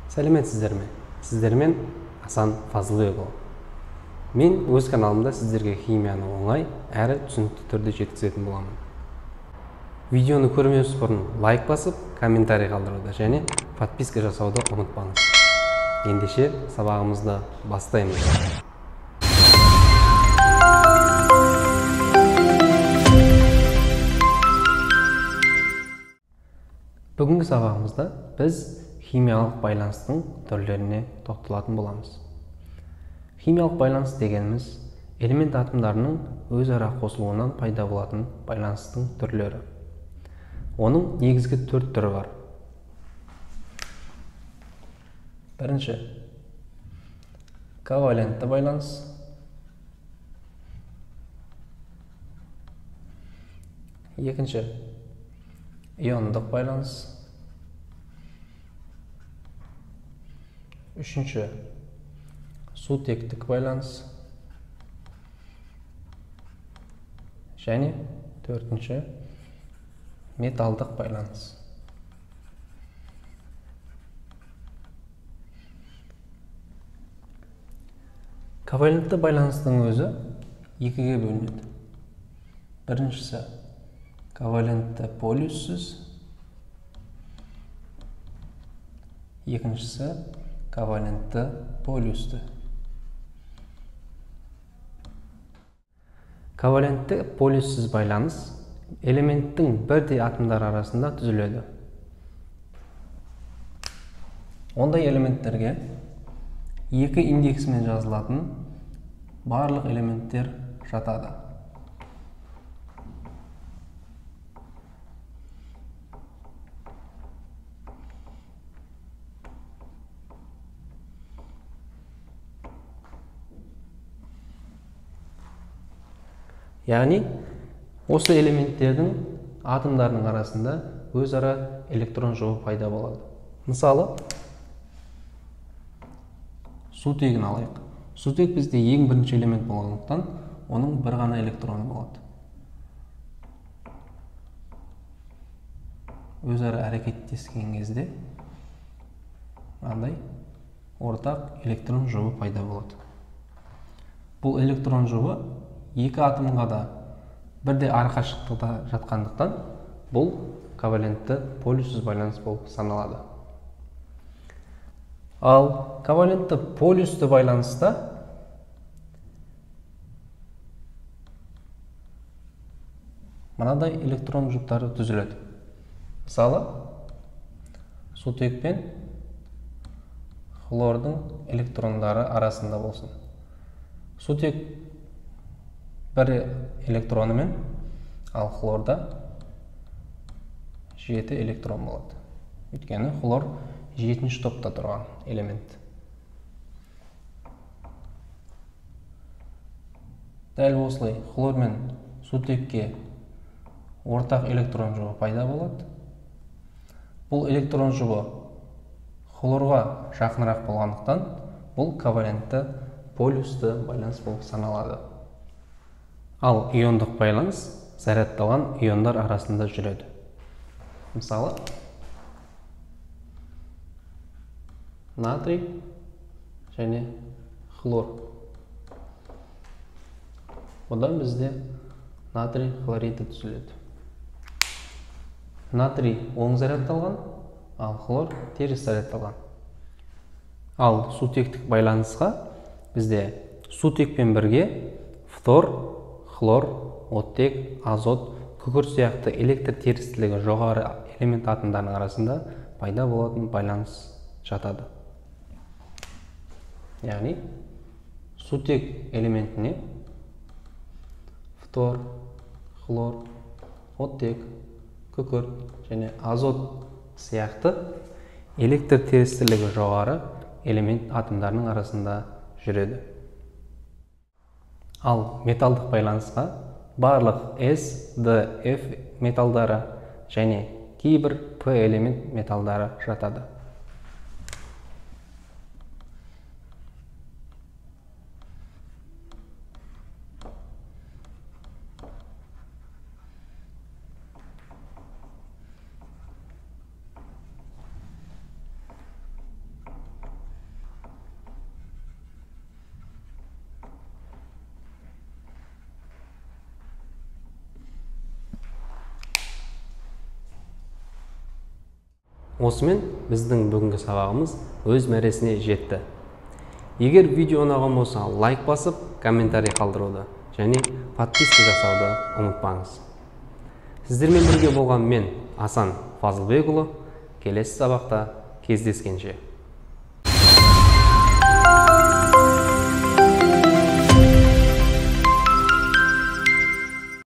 Сәлеметсіздер ме? Сіздермен Асан Фазылбекұлы. Мен өз каналымда сіздерге химияны оңай әрі түсінікті түрде жеткізетін боламын. Видеоны көрмес бұрын лайк басып, комментарий қалдыруды және подписка жасауды ұмытпаңыз. Ендеше сабағымызды бастаймыз. Бүгінгі сабағымызда біз химиялық байланыстың түрлеріне тоқталатын боламыз. Химиялық байланыс дегеніміз элемент атомдарының өзара қосылуынан пайда болатын байланыстың түрлері. Оның негізгі төрт түрі бар. Бірінші, ковалентті байланыс. Екінші, иондық байланыс. Үшінші, сутектік байланыс. Және төртінші, металдық байланыс. Ковалентті байланыстың өзі екіге бөлінеді. Біріншісі ковалентті полюссіз, екіншісі ковалентті полюсті. Ковалентті полюссіз байланыс элементтің бірдей атомдар арасында түзіледі. Ондай элементтерге екі индексімен жазылатын барлық элементтер жатады. Яғни, осы элементтердің атомдарының арасында өзара электрон жұбы пайда болады. Мысалы, сутегін алайық. Сутек бізде ең бірінші элемент болғандықтан, оның бір ғана электроны болады. Өзара әрекеттескен кезде ортақ электрон жұбы пайда болады. Бұл электрон жұбы екі атомға да бірдей арақашықтықта жатқандықтан, бұл ковалентті полюссіз байланыс болып саналады. Ал ковалентті полюсті байланыста мынадай электрон жұптары түзіледі. Мысалы, сутек пен хлордың электрондары арасында болсын. Сутек бір электронымен, ал хлорда 7 электрон болады. Өйткені хлор 7-ші топта тұрған элемент. Дәл осылай хлор мен сутекке ортақ электрон жұбы пайда болады. Бұл электрон жұбы хлорға жақынырақ болғандықтан, бұл ковалентті полюсті байланыс болып саналады. Ал иондық байланыс зарядталған иондар арасында жүреді. Мысалы, натрий және хлор. Одан бізде натрий хлориді түзіледі. Натрий оң зарядталған, ал хлор теріс зарядталған. Ал сутектік байланысқа бізде сутекпен бірге фтор, хлор, оттек, азот, күкірт сияқты электр терістілігі жоғары элемент атомдарының арасында пайда болатын байланыс жатады. Яғни, сутек элементіне фтор, хлор, оттек, күкірт және азот сияқты электр терістілігі жоғары элемент атомдарының арасында жүреді. Ал металдық байланысқа барлық S, D, F металдары және кейбір P элемент металдары жатады. Осымен біздің бүгінгі сабағымыз өз мәресіне жетті. Егер видео ұнаған болса, лайк басып, комментарий қалдыруды және подписка жасауды ұмытпаңыз. Сіздермен бірге болған мен Асан Фазылбекұлы. Келесі сабақта кездескенше.